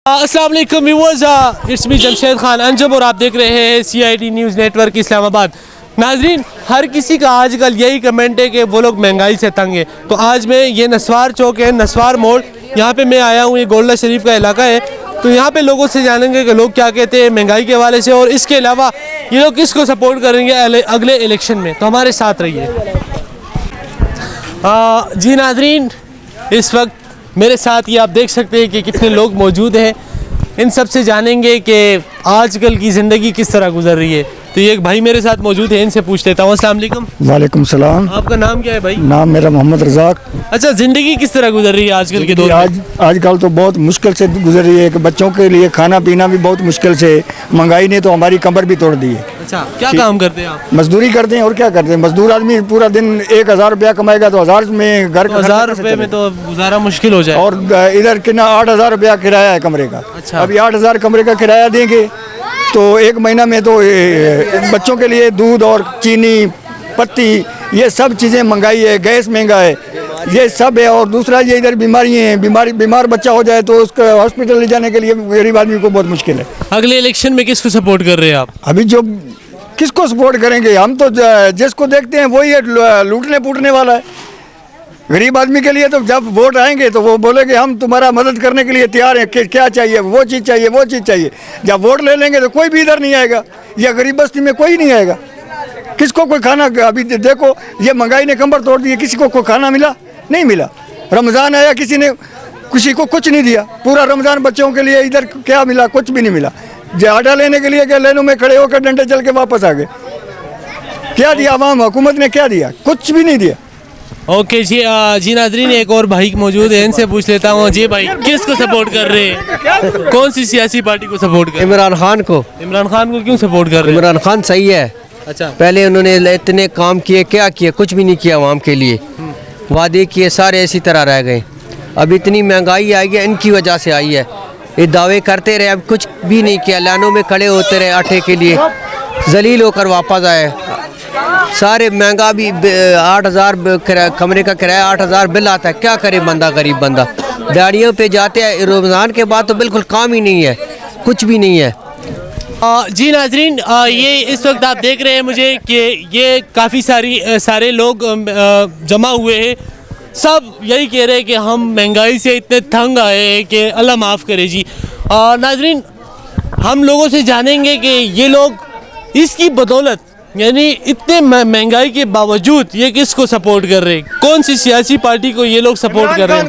अस्सलाम वालेकुम viewers, it's me Jamshed Khan Anjum और आप देख रहे हैं CID न्यूज़ नेटवर्क इस्लामाबाद। नाजरीन, हर किसी का आजकल यही कमेंट है कि वो लोग महंगाई से तंग है। तो आज मैं ये नस्वार चौक है, नस्वार मोड़, यहाँ पे मैं आया हूँ। ये गोल्डा शरीफ का इलाका है। तो यहाँ पे लोगों से जानेंगे कि लोग क्या कहते हैं महंगाई के हवाले से, और इसके अलावा ये लोग किसको सपोर्ट करेंगे अगले इलेक्शन में। तो हमारे साथ रहिए। जी नाजरीन, इस वक्त मेरे साथ ये आप देख सकते हैं कि कितने लोग मौजूद हैं। इन सब से जानेंगे कि आजकल की ज़िंदगी किस तरह गुजर रही है। तो ये एक भाई मेरे साथ मौजूद है, इनसे पूछ लेता हूँ। अस्सलाम वालेकुम। वालेकुम सलाम। आपका नाम क्या है भाई? नाम मेरा मोहम्मद रज़ाक। अच्छा, ज़िंदगी किस तरह गुजर रही है आजकल के दौर में? आजकल तो बहुत मुश्किल से गुजर रही है कि बच्चों के लिए खाना पीना भी बहुत मुश्किल से। महंगाई ने तो हमारी कमर भी तोड़ दी है। अच्छा, क्या काम करते हैं आप? मजदूरी करते हैं और क्या करते हैं। मजदूर आदमी पूरा दिन 1000 रुपया कमाएगा तो 1000 में घर का 1000 रुपये में तो गुजारा मुश्किल हो जाए। और इधर कितना 8000 रुपया किराया है कमरे का। अच्छा। अभी 8000 कमरे का किराया देंगे तो एक महीना में तो बच्चों के लिए दूध और चीनी पत्ती ये सब चीज़ें महंगाई है, गैस महंगा है, ये सब है। और दूसरा ये इधर बीमारियाँ हैं, बीमार बच्चा हो जाए तो उसका हॉस्पिटल ले जाने के लिए गरीब आदमी को बहुत मुश्किल है। अगले इलेक्शन में किसको सपोर्ट कर रहे हैं आप? अभी जो किसको सपोर्ट करेंगे, हम तो जिसको देखते हैं वही लूटने पूटने वाला है। गरीब आदमी के लिए तो जब वोट आएंगे तो वो बोलेंगे हम तुम्हारा मदद करने के लिए तैयार हैं, क्या चाहिए, वो चीज़ चाहिए, वो चीज़ चाहिए। जब वोट ले लेंगे तो कोई भी इधर नहीं आएगा, या गरीब बस्ती में कोई नहीं आएगा। किसको कोई खाना, अभी देखो ये महंगाई ने कमर तोड़ दी है, किसी को कोई खाना मिला नहीं मिला। रमज़ान आया, किसी को कुछ नहीं दिया। पूरा रमज़ान बच्चों के लिए इधर क्या मिला, कुछ भी नहीं मिला। आटा लेने के लिए क्या लाइनों में खड़े होकर डंडे चल के वापस आ गए। क्या दिया आवाम, हुकूमत ने क्या दिया? कुछ भी नहीं दिया। ओके जी। जी नाजरीन, एक और भाई मौजूद है, इनसे पूछ लेता हूँ। जी भाई, किसको सपोर्ट कर रहे हैं? कौन सी सियासी पार्टी को सपोर्ट कर? इमरान खान को। इमरान खान को क्यों सपोर्ट कर रहे हैं? इमरान खान सही है। अच्छा, पहले उन्होंने इतने काम किए, क्या किए? कुछ भी नहीं किया आवाम के लिए। वादे किए, सारे इसी तरह रह गए। अब इतनी महंगाई आई है, इनकी वजह से आई है। ये दावे करते रहे, अब कुछ भी नहीं किया। लाइनों में खड़े होते रहे आटे के लिए, जलील होकर वापस आए। सारे महंगा भी 8000 कमरे का किराया, 8000 बिल आता है। क्या करे बंदा, गरीब बंदा। दिहाड़ियों पे जाते हैं, रमज़ान के बाद तो बिल्कुल काम ही नहीं है, कुछ भी नहीं है। जी नाजरीन, ये इस वक्त आप देख रहे हैं मुझे कि ये काफ़ी सारे लोग जमा हुए हैं। सब यही कह रहे हैं कि हम महंगाई से इतने तंग आए हैं कि अल्लाह माफ़ करे जी। नाजरीन, हम लोगों से जानेंगे कि ये लोग इसकी बदौलत, यानी इतने महंगाई के बावजूद ये किसको सपोर्ट कर रहे हैं, कौन सी सियासी पार्टी को ये लोग सपोर्ट कर रहे हैं।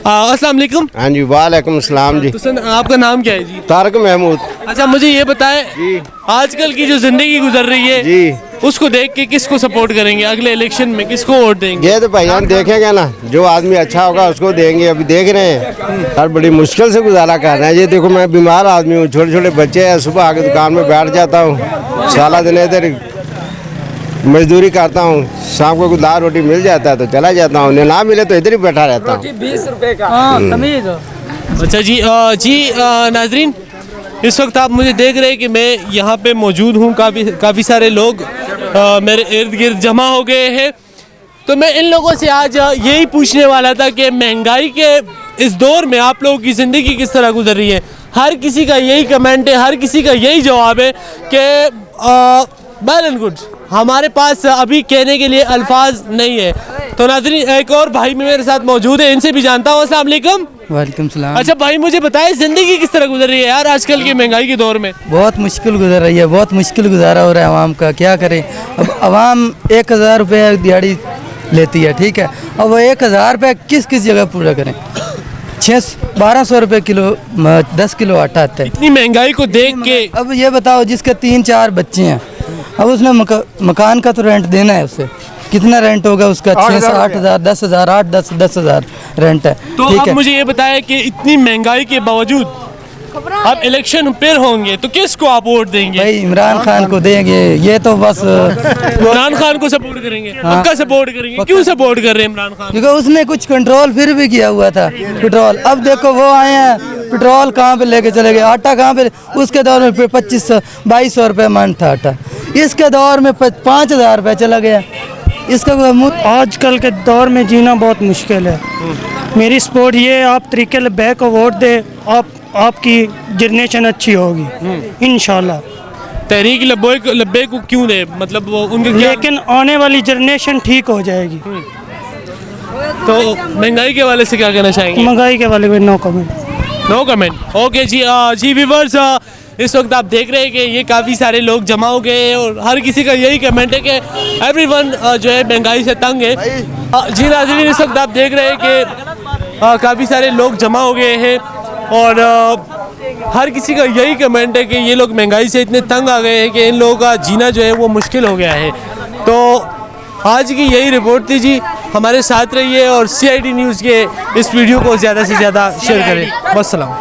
अस्सलाम वालेकुम। हाँ जी, वालेकुम सलाम जी। तो सर, आपका नाम क्या है जी? तारक महमूद अच्छा, मुझे ये बताएं जी, आजकल की जो जिंदगी गुजर रही है जी, उसको देख के किसको सपोर्ट करेंगे अगले इलेक्शन में, किसको वोट देंगे? ये तो भाईजान देखेंगे ना, जो आदमी अच्छा होगा उसको देंगे। अभी देख रहे हैं हर बड़ी मुश्किल से गुजारा कर रहे हैं। ये देखो, मैं बीमार आदमी हूँ, छोटे छोटे बच्चे हैं। सुबह आके दुकान में बैठ जाता हूँ, सारा दिन इधर मजदूरी करता हूँ। शाम को दाल रोटी मिल जाता है तो चला जाता हूँ, ना मिले तो इधर ही बैठा रहता हूँ। 20 रुपए का। अच्छा जी। नाजरीन, इस वक्त आप मुझे देख रहे हैं कि मैं यहाँ पे मौजूद हूँ। काफ़ी सारे लोग मेरे इर्द गिर्द जमा हो गए हैं। तो मैं इन लोगों से आज यही पूछने वाला था कि महंगाई के इस दौर में आप लोगों की ज़िंदगी किस तरह गुजर रही है। हर किसी का यही कमेंट है, हर किसी का यही जवाब है कि वेल एंड गुड, हमारे पास अभी कहने के लिए अल्फाज नहीं है। तो नाज़रीन, एक और भाई मेरे साथ मौजूद है, इनसे भी जानता हूँ। अस्सलाम वालेकुम। वालेकुम सलाम। अच्छा भाई, मुझे बताएं ज़िंदगी किस तरह गुजर रही है यार आजकल के महंगाई के दौर में? बहुत मुश्किल गुजर रही है, बहुत मुश्किल गुजारा हो रहा है आवाम का। क्या करें, अब आवाम 1000 रुपये दिहाड़ी लेती है, ठीक है। अब वो 1000 रुपये किस किस जगह पूरा करें? 1200 रुपये किलो 10 किलो आटा आता है। इतनी महंगाई को देख के अब ये बताओ, जिसके 3-4 बच्चे हैं, अब उसने मकान का तो रेंट देना है। उसे कितना रेंट होगा उसका? 6 से 8000, 10,000, 8-10,000 रेंट है। तो ठीक अब है। मुझे ये बताएं कि इतनी महंगाई के बावजूद अब इलेक्शन फिर होंगे तो किसको आप वोट देंगे? भाई इमरान खान को देंगे। ये तो बस इमरान खान को सपोर्ट करेंगे? पक्का सपोर्ट करेंगे? क्यों सपोर्ट कर रहे हैं इमरान खान? क्योंकि उसने कुछ कंट्रोल फिर भी किया हुआ था पेट्रोल। अब देखो वो आए हैं, पेट्रोल कहाँ पे लेके चले गए, आटा कहाँ पे? उसके दौर में 2500-2200 रुपये मन था आटा, इसके दौर में 5000 रुपये चला गया। इसका आजकल के दौर में जीना बहुत मुश्किल है। मेरी सपोर्ट ये है, आप तरीके लब्बैक को वोट दे, आपकी जनरेशन अच्छी होगी इंशाल्लाह। तहरीक लब्बे को क्यों दे, मतलब वो उनके क्या? लेकिन आने वाली जनरेशन ठीक हो जाएगी। तो महंगाई के हवाले से क्या कहना चाहेंगे? महंगाई के वाले में no comment. No comment. Okay जी। जी व्यूअर्स, इस वक्त आप देख रहे हैं कि ये काफ़ी सारे लोग जमा हो गए हैं और हर किसी का यही कमेंट है कि एवरीवन जो है महंगाई से तंग है। जी नाज़रीन, इस वक्त आप देख रहे हैं कि काफ़ी सारे लोग जमा हो गए हैं और हर किसी का यही कमेंट है कि ये लोग महंगाई से इतने तंग आ गए हैं कि इन लोगों का जीना जो है वो मुश्किल हो गया है। तो आज की यही रिपोर्ट थी जी। हमारे साथ रहिए और CID न्यूज़ के इस वीडियो को ज़्यादा से ज़्यादा शेयर करें। वस्सलाम।